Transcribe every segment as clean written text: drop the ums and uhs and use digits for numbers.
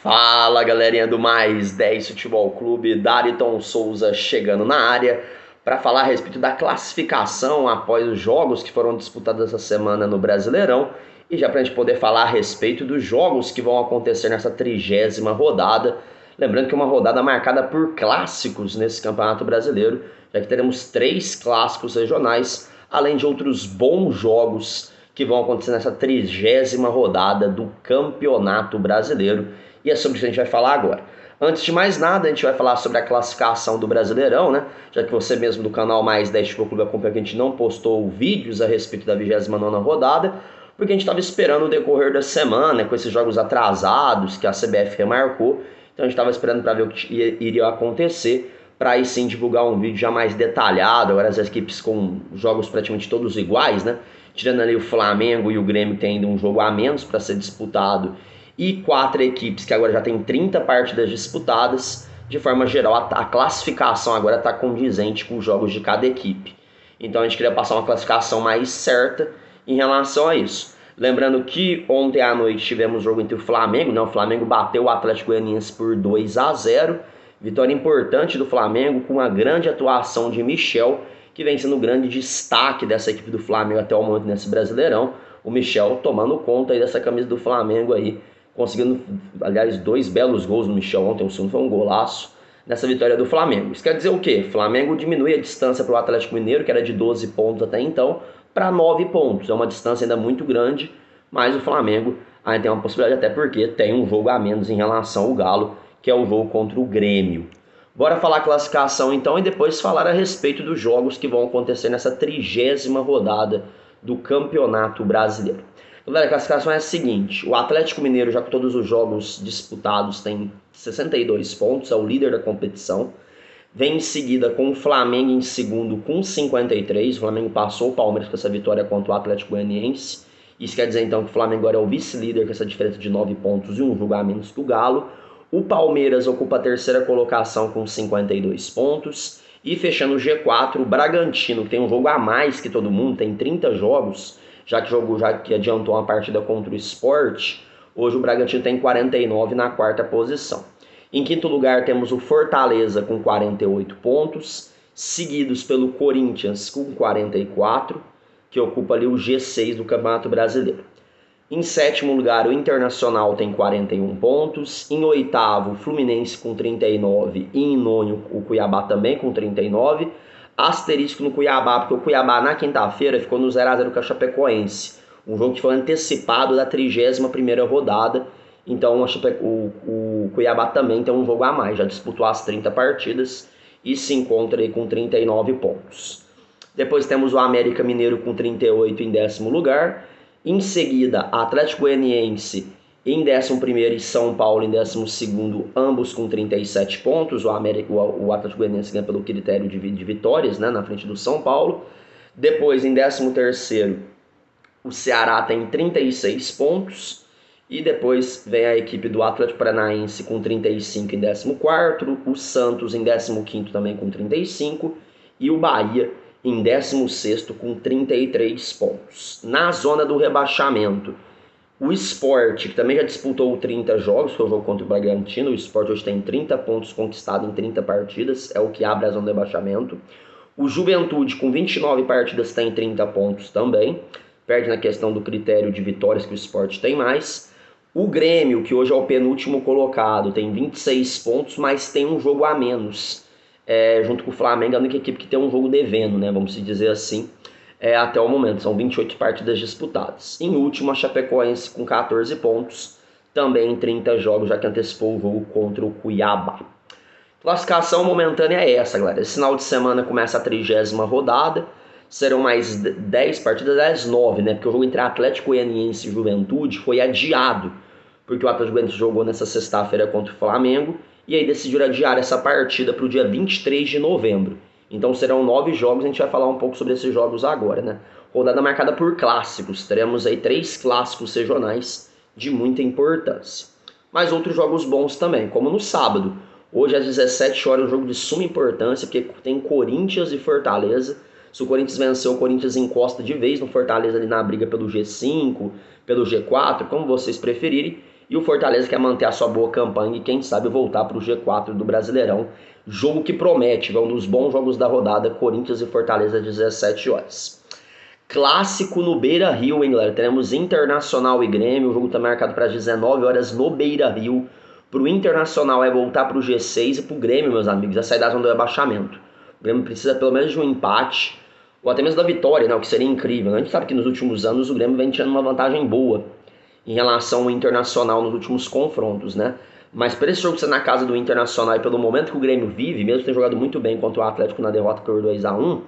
Fala, galerinha do Mais 10 Futebol Clube, Dariton Souza chegando na área para falar a respeito da classificação após os jogos que foram disputados essa semana no Brasileirão e já para a gente poder falar a respeito dos jogos que vão acontecer nessa 30ª rodada. Lembrando que é uma rodada marcada por clássicos nesse Campeonato Brasileiro, já que teremos 3 clássicos regionais, além de outros bons jogos que vão acontecer nessa 30ª rodada do Campeonato Brasileiro. E é sobre isso que a gente vai falar agora. Antes de mais nada, a gente vai falar sobre a classificação do Brasileirão, né? Já que você mesmo do canal Mais 10 Futebol Clube acompanha que a gente não postou vídeos a respeito da 29ª rodada, porque a gente estava esperando o decorrer da semana, com esses jogos atrasados que a CBF remarcou. Então a gente estava esperando para ver o que iria acontecer, para aí sim divulgar um vídeo já mais detalhado. Agora as equipes com jogos praticamente todos iguais, né? Tirando ali o Flamengo e o Grêmio, tem ainda um jogo a menos para ser disputado, e 4 equipes que agora já tem 30 partidas disputadas. De forma geral, a classificação agora está condizente com os jogos de cada equipe. Então a gente queria passar uma classificação mais certa em relação a isso. Lembrando que ontem à noite tivemos jogo entre o Flamengo, né? O Flamengo bateu o Atlético Goianiense por 2-0. Vitória importante do Flamengo, com uma grande atuação de Michel, que vem sendo o grande destaque dessa equipe do Flamengo até o momento nesse Brasileirão. O Michel tomando conta aí dessa camisa do Flamengo aí, conseguindo, aliás, 2 belos gols no Michel ontem. O segundo foi um golaço nessa vitória do Flamengo. Isso quer dizer o quê? O Flamengo diminui a distância para o Atlético Mineiro, que era de 12 pontos até então, para 9 pontos. É uma distância ainda muito grande, mas o Flamengo ainda tem uma possibilidade, até porque tem um jogo a menos em relação ao Galo, que é o jogo contra o Grêmio. Bora falar a classificação então e depois falar a respeito dos jogos que vão acontecer nessa 30ª rodada do Campeonato Brasileiro. Galera, a classificação é a seguinte: o Atlético Mineiro, já com todos os jogos disputados, tem 62 pontos, é o líder da competição. Vem em seguida com o Flamengo em segundo com 53. O Flamengo passou o Palmeiras com essa vitória contra o Atlético Goianiense. Isso quer dizer então que o Flamengo agora é o vice-líder com essa diferença de 9 pontos e um jogo a menos que o Galo. O Palmeiras ocupa a terceira colocação com 52 pontos. E fechando o G4, o Bragantino, que tem um jogo a mais que todo mundo, tem 30 jogos, já que adiantou uma partida contra o Sport. Hoje o Bragantino tem 49 na quarta posição. Em quinto lugar temos o Fortaleza com 48 pontos, seguidos pelo Corinthians com 44, que ocupa ali o G6 do Campeonato Brasileiro. Em sétimo lugar o Internacional tem 41 pontos, em oitavo o Fluminense com 39 e em nono o Cuiabá também com 39. Asterisco no Cuiabá, porque o Cuiabá na quinta-feira ficou no 0-0 com a Chapecoense, um jogo que foi antecipado da 31ª rodada, então o Cuiabá também tem um jogo a mais, já disputou as 30 partidas e se encontra aí com 39 pontos. Depois temos o América Mineiro com 38 em décimo lugar, em seguida Atlético Goianiense em 11º e São Paulo em 12º, ambos com 37 pontos. O Atlético Goianiense ganha pelo critério de vitórias, né, na frente do São Paulo. Depois, em 13º, o Ceará tem 36 pontos. E depois vem a equipe do Atlético Paranaense com 35 em 14º, o Santos em 15º também com 35, e o Bahia em 16º com 33 pontos. Na zona do rebaixamento, o Sport, que também já disputou 30 jogos, foi o jogo contra o Bragantino. O Sport hoje tem 30 pontos conquistados em 30 partidas, é o que abre a zona do rebaixamento. O Juventude, com 29 partidas, tem 30 pontos também, perde na questão do critério de vitórias, que o Sport tem mais. O Grêmio, que hoje é o penúltimo colocado, tem 26 pontos, mas tem um jogo a menos. Junto com o Flamengo, é a única equipe que tem um jogo devendo, né, vamos dizer assim. Até o momento, são 28 partidas disputadas. Em último, a Chapecoense com 14 pontos, também em 30 jogos, já que antecipou o jogo contra o Cuiabá. Classificação momentânea é essa, galera. Esse final de semana começa a 30ª rodada, serão mais 10 partidas, 9, né? Porque o jogo entre Atlético Goianiense e Juventude foi adiado, porque o Atlético Goianiense jogou nessa sexta-feira contra o Flamengo, e aí decidiram adiar essa partida para o dia 23 de novembro. Então serão 9 jogos, a gente vai falar um pouco sobre esses jogos agora, né? Rodada marcada por clássicos, teremos aí 3 clássicos regionais de muita importância. Mas outros jogos bons também, como no sábado. Hoje às 17 horas, um jogo de suma importância, porque tem Corinthians e Fortaleza. Se o Corinthians vencer, o Corinthians encosta de vez no Fortaleza ali na briga pelo G5, pelo G4, como vocês preferirem. E o Fortaleza quer manter a sua boa campanha e quem sabe voltar para o G4 do Brasileirão. Jogo que promete, é um dos bons jogos da rodada, Corinthians e Fortaleza, às 17 horas. Clássico no Beira-Rio, hein, galera? Teremos Internacional e Grêmio, o jogo está marcado para as 19 horas no Beira-Rio. Para o Internacional é voltar para o G6 e para o Grêmio, meus amigos, é sair da zona do rebaixamento. O Grêmio precisa pelo menos de um empate, ou até mesmo da vitória, né, o que seria incrível. A gente sabe que nos últimos anos o Grêmio vem tirando uma vantagem boa em relação ao Internacional nos últimos confrontos, né? Mas para esse jogo ser na casa do Internacional e pelo momento que o Grêmio vive, mesmo ter jogado muito bem contra o Atlético na derrota por 2-1,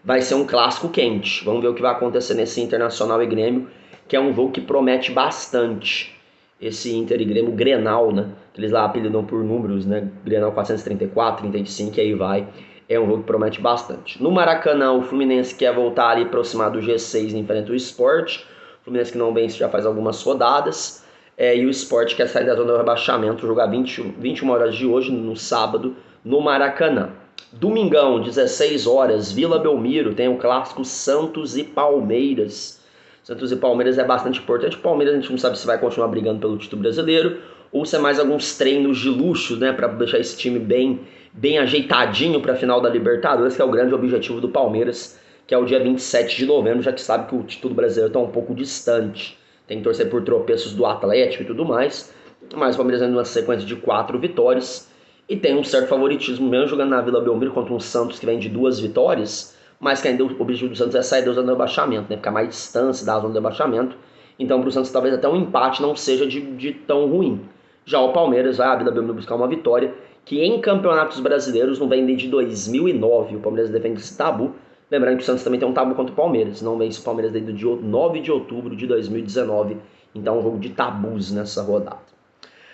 vai ser um clássico quente. Vamos ver o que vai acontecer nesse Internacional e Grêmio, que é um jogo que promete bastante. Esse Inter e Grêmio Grenal, né? Que eles lá apelidam por números, né? Grenal 434, 35, e aí vai. É um jogo que promete bastante. No Maracanã, o Fluminense quer voltar ali aproximar do G6 e enfrenta o Sport. O Fluminense que não vence já faz algumas rodadas. E o Sport quer sair da zona do rebaixamento, jogar 21 horas de hoje, no sábado, no Maracanã. Domingão, 16 horas, Vila Belmiro, tem o clássico Santos e Palmeiras. Santos e Palmeiras é bastante importante. O Palmeiras a gente não sabe se vai continuar brigando pelo título brasileiro ou se é mais alguns treinos de luxo, né, para deixar esse time bem ajeitadinho para a final da Libertadores, que é o grande objetivo do Palmeiras, que é o dia 27 de novembro, já que sabe que o título brasileiro está um pouco distante. Tem que torcer por tropeços do Atlético e tudo mais. Mas o Palmeiras ainda uma sequência de 4 vitórias e tem um certo favoritismo, mesmo jogando na Vila Belmiro contra um Santos que vem de 2 vitórias, mas que ainda o objetivo do Santos é sair da zona do rebaixamento, né? Ficar mais distância da zona do rebaixamento. Então, para o Santos, talvez até um empate não seja de tão ruim. Já o Palmeiras vai à Vila Belmiro buscar uma vitória, que em campeonatos brasileiros não vem desde 2009. O Palmeiras defende esse tabu. Lembrando que o Santos também tem um tabu contra o Palmeiras. Não vence o Palmeiras desde o dia 9 de outubro de 2019. Então, é um jogo de tabus nessa rodada.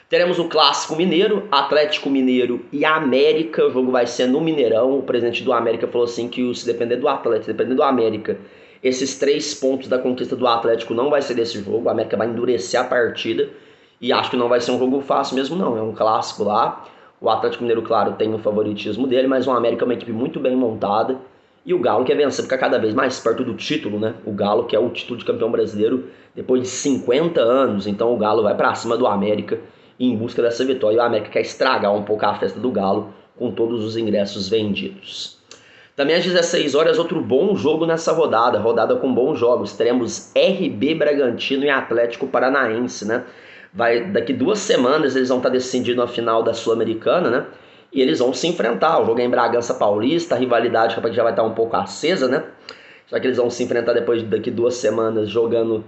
Teremos o Clássico Mineiro, Atlético Mineiro e América. O jogo vai ser no Mineirão. O presidente do América falou assim que se depender do Atlético, se depender do América, esses 3 pontos da conquista do Atlético não vai ser desse jogo. O América vai endurecer a partida. E acho que não vai ser um jogo fácil mesmo não. É um clássico lá. O Atlético Mineiro, claro, tem o favoritismo dele, mas o América é uma equipe muito bem montada. E o Galo quer vencer, fica cada vez mais perto do título, né? O Galo que é o título de campeão brasileiro depois de 50 anos. Então o Galo vai pra cima do América em busca dessa vitória. E o América quer estragar um pouco a festa do Galo com todos os ingressos vendidos. Também às 16 horas, outro bom jogo nessa rodada com bons jogos. Teremos RB Bragantino e Atlético Paranaense, né? Daqui 2 semanas eles vão estar decidindo a final da Sul-Americana, né? E eles vão se enfrentar. O jogo é em Bragança Paulista, a rivalidade já vai estar um pouco acesa, né? Já que eles vão se enfrentar daqui 2 semanas jogando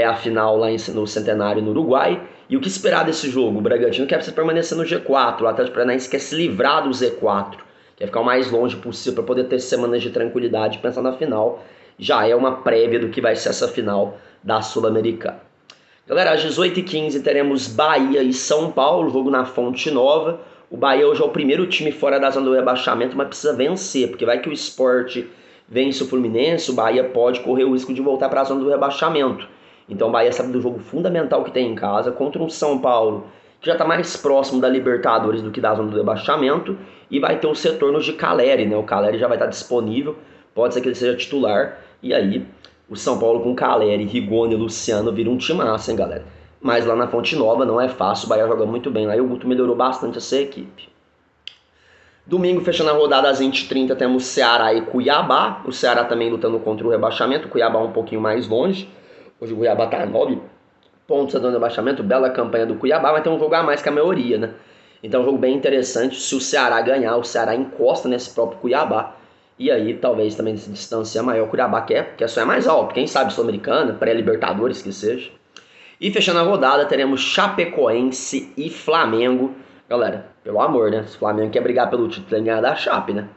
a final lá no Centenário, no Uruguai. E o que esperar desse jogo? O Bragantino quer permanecer no G4, o Atlético Paranaense quer se livrar do Z4, quer ficar o mais longe possível para poder ter semanas de tranquilidade e pensar na final. Já é uma prévia do que vai ser essa final da Sul-Americana. Galera, às 18h15 teremos Bahia e São Paulo, jogo na Fonte Nova. O Bahia hoje é o primeiro time fora da zona do rebaixamento, mas precisa vencer, porque vai que o Sport vence o Fluminense, o Bahia pode correr o risco de voltar para a zona do rebaixamento. Então o Bahia sabe do jogo fundamental que tem em casa contra um São Paulo que já está mais próximo da Libertadores do que da zona do rebaixamento, e vai ter os retornos de Caleri, né? O Caleri já vai estar disponível, pode ser que ele seja titular, e aí o São Paulo com Caleri, Rigoni e Luciano vira um timaço, hein, galera? Mas lá na Fonte Nova não é fácil, o Bahia joga muito bem lá e o Guto melhorou bastante essa equipe. Domingo, fechando a rodada às 20h30, temos Ceará e Cuiabá. O Ceará também lutando contra o rebaixamento, o Cuiabá um pouquinho mais longe. Hoje o Cuiabá está a 9 pontos do rebaixamento, bela campanha do Cuiabá, vai ter um jogo a mais que a maioria, né? Então é um jogo bem interessante. Se o Ceará ganhar, o Ceará encosta nesse próprio Cuiabá. E aí talvez também se distancia maior. O Cuiabá quer sonhar mais alto, quem sabe Sul-Americana, pré-Libertadores que seja. E fechando a rodada, teremos Chapecoense e Flamengo. Galera, pelo amor, né? Se o Flamengo quer brigar pelo título, tem que ganhar da Chape, né?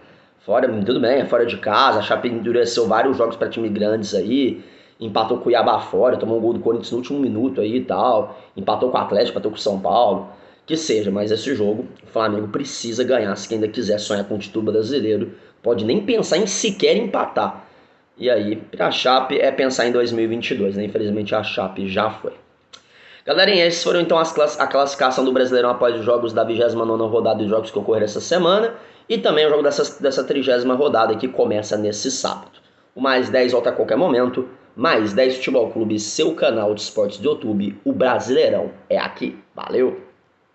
Tudo bem, é fora de casa. A Chape endureceu vários jogos para times grandes aí. Empatou com o Cuiabá fora, tomou um gol do Corinthians no último minuto aí e tal. Empatou com o Atlético, empatou com o São Paulo. Que seja, mas esse jogo o Flamengo precisa ganhar se ainda quiser sonhar com o título brasileiro. Pode nem pensar em sequer empatar. E aí, a Chape é pensar em 2022, né? Infelizmente a Chape já foi. Galerinha, esses foram então a classificação do Brasileirão após os jogos da 29ª rodada de jogos que ocorreram essa semana. E também o jogo dessa 30ª rodada que começa nesse sábado. O Mais 10 volta a qualquer momento. Mais 10 Futebol Clube, seu canal de esportes do YouTube, o Brasileirão é aqui. Valeu!